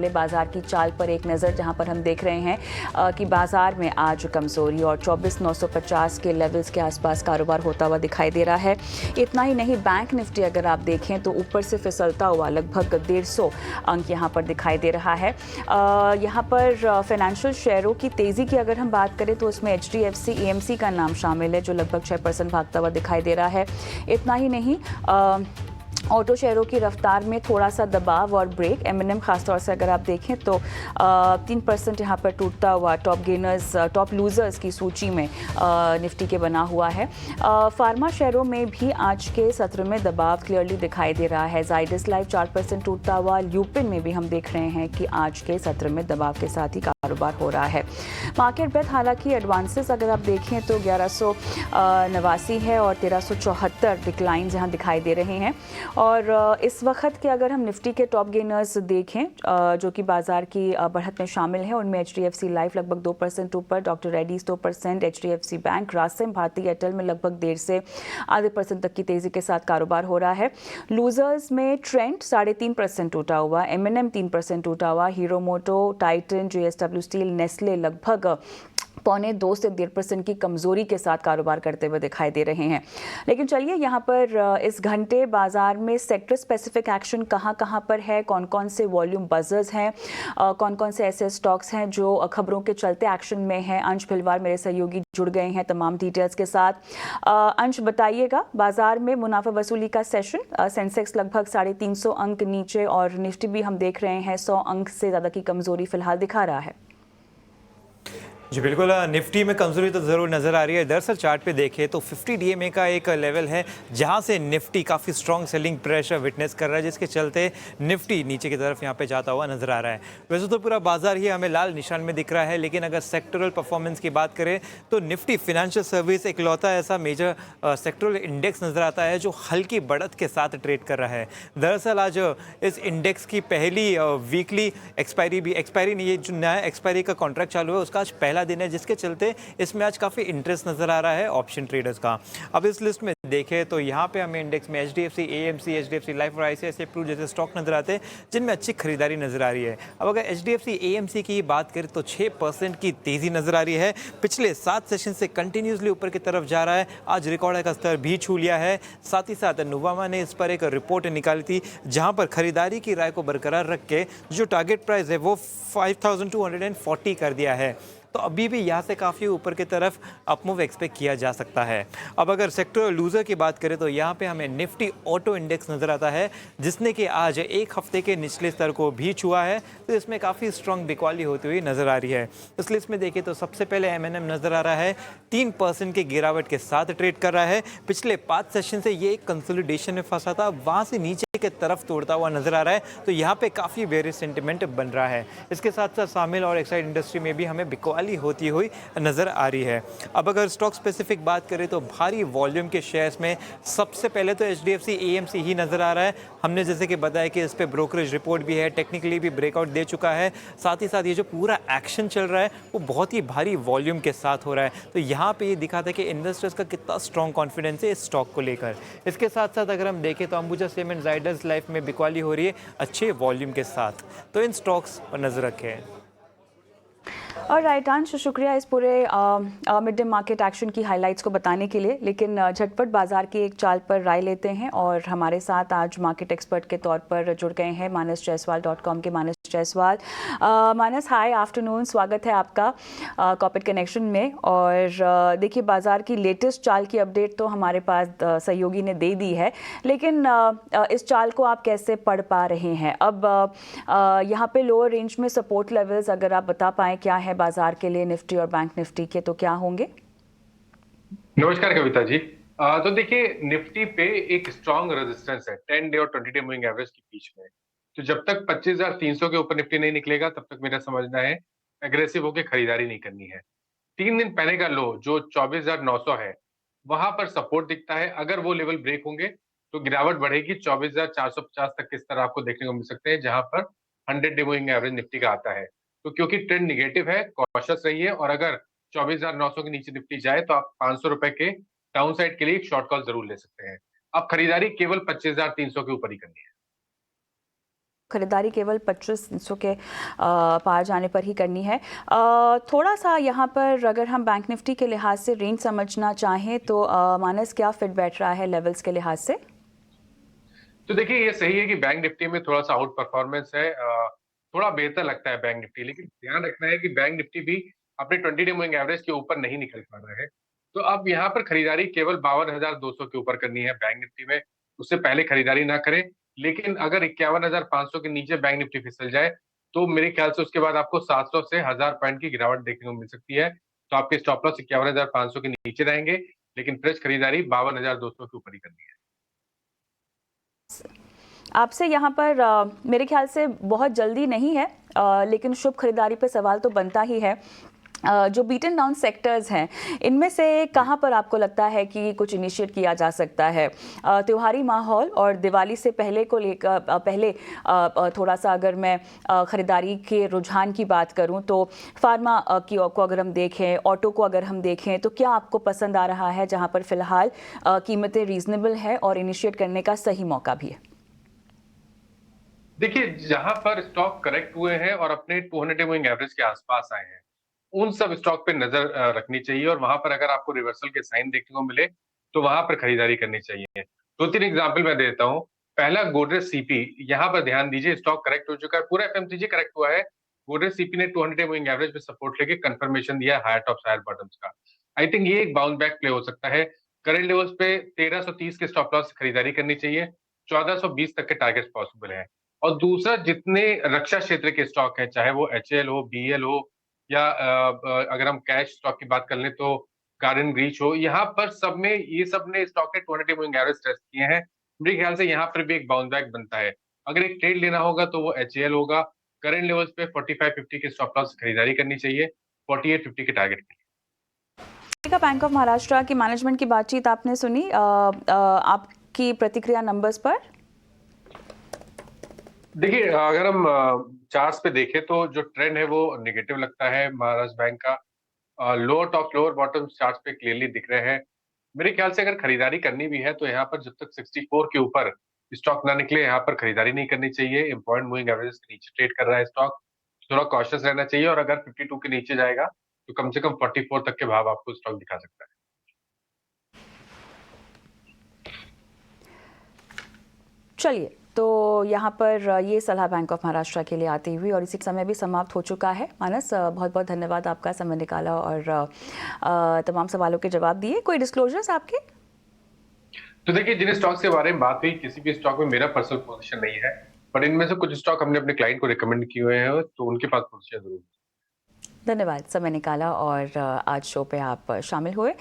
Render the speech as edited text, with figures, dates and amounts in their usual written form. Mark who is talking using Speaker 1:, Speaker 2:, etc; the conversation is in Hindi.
Speaker 1: बाजार की चाल पर एक नज़र, जहां पर हम देख रहे हैं कि बाजार में आज कमज़ोरी और 24,950 के लेवल्स के आसपास कारोबार होता हुआ दिखाई दे रहा है। इतना ही नहीं, बैंक निफ्टी अगर आप देखें तो ऊपर से फिसलता हुआ लगभग 150 अंक यहां पर दिखाई दे रहा है। यहां पर फाइनेंशियल शेयरों की तेज़ी की अगर हम बात करें तो उसमें HDFC AMC का नाम शामिल है, जो लगभग 6% भागता हुआ दिखाई दे रहा है। इतना ही नहीं, ऑटो शेयरों की रफ्तार में थोड़ा सा दबाव और ब्रेक। M&M खासतौर से अगर आप देखें तो 3% यहाँ पर टूटता हुआ टॉप लूजर्स की सूची में निफ्टी के बना हुआ है। फार्मा शेयरों में भी आज के सत्र में दबाव क्लियरली दिखाई दे रहा है। जाइडस लाइफ 4% टूटता हुआ। ल्यूपिन में भी हम देख रहे हैं कि आज के सत्र में दबाव के साथ ही कारोबार हो रहा है। मार्केट ब्रेथ हालांकि एडवांसेस अगर आप देखें तो 1189 है और 1374 डिक्लाइंस यहाँ दिखाई दे रहे हैं। और इस वक्त के अगर हम निफ्टी के टॉप गेनर्स देखें जो कि बाजार की बढ़त में शामिल हैं, उनमें HDFC लाइफ लगभग 2% ऊपर, doctor Reddy's 2%, HDFC bank, Grasim, Bharti Airtel में लगभग 1.5 से आधे % तक की तेजी के साथ कारोबार हो रहा है। लूजर्स में ट्रेंड 3.5% टूटा हुआ, M&M 3% टूटा हुआ, हीरो मोटो, टाइटन, JSW स्टील, नेस्ले लगभग 1.25 से 1.5% की कमजोरी के साथ कारोबार करते हुए दिखाई दे रहे हैं। लेकिन चलिए, यहाँ पर इस घंटे बाजार में सेक्टर स्पेसिफिक एक्शन कहाँ पर है, कौन कौन से वॉल्यूम बजर्स हैं, कौन कौन से ऐसे स्टॉक्स हैं जो खबरों के चलते एक्शन में हैं। अंश भिलवार मेरे सहयोगी जुड़ गए हैं तमाम डिटेल्स के साथ। अंश, बताइएगा, बाजार में मुनाफा वसूली का सेशन, सेंसेक्स लगभग 350 अंक नीचे और निफ्टी भी हम देख रहे हैं 100 अंक से ज़्यादा की कमजोरी फिलहाल दिखा रहा है।
Speaker 2: जी बिल्कुल, निफ्टी में कमजोरी तो ज़रूर नज़र आ रही है। दरअसल चार्ट पे देखें तो 50 DMA का एक लेवल है जहां से निफ्टी काफ़ी स्ट्रॉन्ग सेलिंग प्रेशर विटनेस कर रहा है, जिसके चलते निफ्टी नीचे की तरफ यहां पे जाता हुआ नज़र आ रहा है। वैसे तो पूरा बाजार ही हमें लाल निशान में दिख रहा है, लेकिन अगर सेक्टरल परफॉर्मेंस की बात करें तो निफ्टी फिनेंशियल सर्विस इकलौता ऐसा मेजर सेक्टरल इंडेक्स नज़र आता है जो हल्की बढ़त के साथ ट्रेड कर रहा है। दरअसल आज इस इंडेक्स की पहली वीकली एक्सपायरी नहीं है, जो नया एक्सपायरी का कॉन्ट्रैक्ट चालू है उसका आज पहला दिन है, जिसके चलते इसमें आज काफ़ी इंटरेस्ट नज़र आ रहा है ऑप्शन ट्रेडर्स का। अब इस लिस्ट में देखें तो यहाँ पे हमें इंडेक्स में HDFC AMC, HDFC लाइफ और ICICI प्रू जैसे स्टॉक नजर आते हैं जिनमें अच्छी खरीदारी नजर आ रही है। अब अगर HDFC AMC की बात करें तो 6% की तेजी नजर आ रही है। पिछले 7 सेशन से कंटिन्यूसली ऊपर की तरफ जा रहा है, आज रिकॉर्ड का स्तर भी छू लिया है। साथ ही साथ नुवामा ने इस पर एक रिपोर्ट निकाली थी जहां पर खरीदारी की राय को बरकरार रख के जो टारगेट प्राइस है वो 5240 कर दिया है। तो अभी भी यहाँ से काफ़ी ऊपर की तरफ अपमूव एक्सपेक्ट किया जा सकता है। अब अगर सेक्टर लूजर की बात करें तो यहाँ पे हमें निफ्टी ऑटो इंडेक्स नज़र आता है जिसने कि आज एक हफ्ते के निचले स्तर को भी छुआ है, तो इसमें काफ़ी स्ट्रॉन्ग बिकवाली होती हुई नज़र आ रही है। इस लिस्ट में देखिए तो सबसे पहले M&M नज़र आ रहा है, 3% की गिरावट के साथ ट्रेड कर रहा है। पिछले 5 सेशन से ये एक कंसोलिडेशन में फंसा था, वहाँ से नीचे की तरफ तोड़ता हुआ नजर आ रहा है, तो यहाँ पे काफ़ी बेरिश सेंटिमेंट बन रहा है। इसके साथ साथ शामिल और एक्साइड इंडस्ट्री में भी हमें बिकवाली होती हुई नजर आ रही है। अब अगर स्टॉक स्पेसिफिक बात करें तो भारी वॉल्यूम के शेयर्स में सबसे पहले तो HDFC AMC ही नजर आ रहा है। हमने जैसे कि बताया कि इस पे ब्रोकरेज रिपोर्ट भी है, टेक्निकली भी ब्रेकआउट दे चुका है। साथ ही साथ ये जो पूरा एक्शन चल रहा है वो बहुत ही भारी वॉल्यूम के साथ हो रहा है, तो यहाँ पे ये दिखाता है कि इन्वेस्टर्स का कितना स्ट्रॉन्ग कॉन्फिडेंस है इस स्टॉक को लेकर। इसके साथ साथ अगर हम देखें तो अंबुजा सीमेंट, जाइडस लाइफ में बिकवाली हो रही है अच्छे वॉल्यूम के साथ, तो इन स्टॉक्स पर नजर रखें।
Speaker 1: और राइट अंश, शुक्रिया इस पूरे मिड डे मार्केट एक्शन की हाइलाइट्स को बताने के लिए। लेकिन झटपट बाजार की एक चाल पर राय लेते हैं और हमारे साथ आज मार्केट एक्सपर्ट के तौर पर जुड़ गए हैं manasjaiswal.com के मानस जायसवाल। मानस, हाय आफ्टरनून, स्वागत है आपका कॉर्पोरेट कनेक्शन में। और देखिए, बाजार की लेटेस्ट चाल की अपडेट तो हमारे पास सहयोगी ने दे दी है, लेकिन इस चाल को आप कैसे पढ़ पा रहे हैं? अब यहाँ पे लोअर रेंज में सपोर्ट लेवल्स अगर आप बता पाएँ क्या है बाजार के लिए, निफ्टी और बैंक निफ्टी के, तो क्या होंगे?
Speaker 3: नमस्कार कविता जी। तो देखिए, निफ्टी पे एक स्ट्रॉन्ग रेजिस्टेंस है 10 डे और 20 डे मूविंग एवरेज के बीच में। तो जब तक 25,300 के ऊपर निफ्टी नहीं निकलेगा तब तक मेरा समझना है एग्रेसिव होकर खरीदारी नहीं करनी है। 3 दिन पहले का लो जो 24,900 है, वहां पर सपोर्ट दिखता है। अगर वो लेवल ब्रेक होंगे तो गिरावट बढ़ेगी, 24,450 तक किस तरह आपको देखने को मिल सकते हैं, जहां पर 100 डे मूविंग एवरेज निफ्टी का आता है। तो क्योंकि ट्रेंड निगेटिव है, कॉशियस रहिए, और अगर 24,900 के नीचे निफ्टी जाए तो आप 500 रुपए के डाउन साइड के लिए एक शॉर्ट कॉल जरूर ले सकते हैं। अब खरीदारी केवल 25,300 के ऊपर ही करनी है।
Speaker 1: खरीदारी केवल 2500 के पार जाने पर ही करनी है। थोड़ा सा यहाँ पर अगर हम बैंक निफ्टी के लिहाज से रेंज समझना चाहें तो मानस क्या फिट बैठ रहा है लेवल्स के लिहाज से?
Speaker 3: तो देखिए ये सही है कि बैंक निफ्टी में थोड़ा सा आउट परफॉर्मेंस है, थोड़ा बेहतर लगता है बैंक निफ्टी, लेकिन ध्यान रखना है कि बैंक निफ्टी भी अपने 20 डे मूविंग एवरेज के ऊपर नहीं निकल पा रहा है। तो अब यहाँ पर खरीदारी केवल 52,200 के ऊपर करनी है बैंक निफ्टी में, उससे पहले खरीदारी ना करें। लेकिन अगर 51,500 के नीचे बैंक निफ्टी फिसल जाए तो मेरे ख्याल से उसके बाद आपको 700 से 1000 पॉइंट की गिरावट देखने को मिल सकती है। तो आपके स्टॉप लॉस 51,500 के नीचे रहेंगे, लेकिन फ्रेश खरीदारी 52,200 के ऊपर ही करनी है।
Speaker 1: आपसे यहाँ पर मेरे ख्याल से बहुत जल्दी नहीं है, लेकिन शुभ खरीदारी पे सवाल तो बनता ही है। जो बीटन डाउन सेक्टर्स हैं इनमें से कहाँ पर आपको लगता है कि कुछ इनिशिएट किया जा सकता है? त्योहारी माहौल और दिवाली से पहले को लेकर पहले थोड़ा सा अगर मैं ख़रीदारी के रुझान की बात करूं तो फार्मा को अगर हम देखें, ऑटो को अगर हम देखें, तो क्या आपको पसंद आ रहा है जहां पर फ़िलहाल कीमतें रीज़नेबल है और इनिशिएट करने का सही मौका भी है?
Speaker 3: देखिए, जहां पर स्टॉक करेक्ट हुए हैं और अपने 200 डे मूविंग एवरेज के आसपास आए हैं, उन सब स्टॉक पे नजर रखनी चाहिए और वहां पर अगर आपको रिवर्सल के साइन देखने को मिले तो वहां पर खरीदारी करनी चाहिए। 2-3 एग्जांपल मैं देता हूं। पहला गोदरेज सीपी, यहां पर ध्यान दीजिए, स्टॉक करेक्ट हो चुका है, पूरा एफएमसीजी करेक्ट हुआ है। गोदरेज सीपी ने 200 डे मूविंग एवरेज पे सपोर्ट लेके कंफर्मेशन दिया हायर टॉप्स हायर बॉटम्स का। आई थिंक ये एक बाउंस बैक प्ले हो सकता है। करंट लेवल्स पे 1330 के स्टॉप लॉस खरीदारी करनी चाहिए, 1420 तक के टारगेट्स पॉसिबल है। और दूसरा, जितने रक्षा क्षेत्र के स्टॉक है, चाहे वो एचएएल हो, बीएल हो या अगर हम कैश स्टॉक की बात कर लें तो गार्डन रीच हो, यहाँ पर सब में ये सब ने स्टॉक के 200 डे मूविंग एवरेज टेस्ट किए हैं। मेरे ख्याल से यहाँ पर भी एक बाउंस बैक बनता है। अगर एक ट्रेड लेना होगा तो वो एचएएल होगा। करंट लेवल्स पे 4550 के स्टॉप लॉस खरीदारी करनी चाहिए, 4850 के टारगेट के लिए।
Speaker 1: बैंक ऑफ महाराष्ट्र की मैनेजमेंट की बातचीत आपने सुनी, आपकी प्रतिक्रिया नंबर्स पर?
Speaker 3: देखिए, अगर हम चार्ट्स पे देखें तो जो ट्रेंड है वो नेगेटिव लगता है महाराष्ट्र बैंक का। Lower top lower bottom charts पे क्लियरली दिख रहे हैं। मेरे ख्याल से अगर खरीदारी करनी भी है तो यहाँ पर जब तक 64 के ऊपर स्टॉक ना निकले, यहाँ पर खरीदारी नहीं करनी चाहिए। इम्पॉर्टेंट मूविंग एवरेज के नीचे ट्रेड कर रहा है स्टॉक, थोड़ा कॉशियस रहना चाहिए। और अगर 52 के नीचे जाएगा तो कम से कम 44 तक के भाव आपको स्टॉक दिखा सकता है।
Speaker 1: चलिए, तो यहाँ पर ये सलाह बैंक ऑफ महाराष्ट्र के लिए आती हुई और इसी समय भी समाप्त हो चुका है। मानस, बहुत बहुत धन्यवाद, आपका समय निकाला और तमाम सवालों के जवाब दिए। कोई डिस्क्लोजर्स आपके?
Speaker 3: तो देखिए, जिन स्टॉक्स के बारे में बात हुई, किसी भी स्टॉक में मेरा पर्सनल पोजीशन नहीं है, पर इनमें से कुछ स्टॉक हमने अपने क्लाइंट को रिकमेंड किए हुए हैं तो उनके पास पोजीशन जरूर है।
Speaker 1: धन्यवाद, समय निकाला और आज शो पे आप शामिल हुए।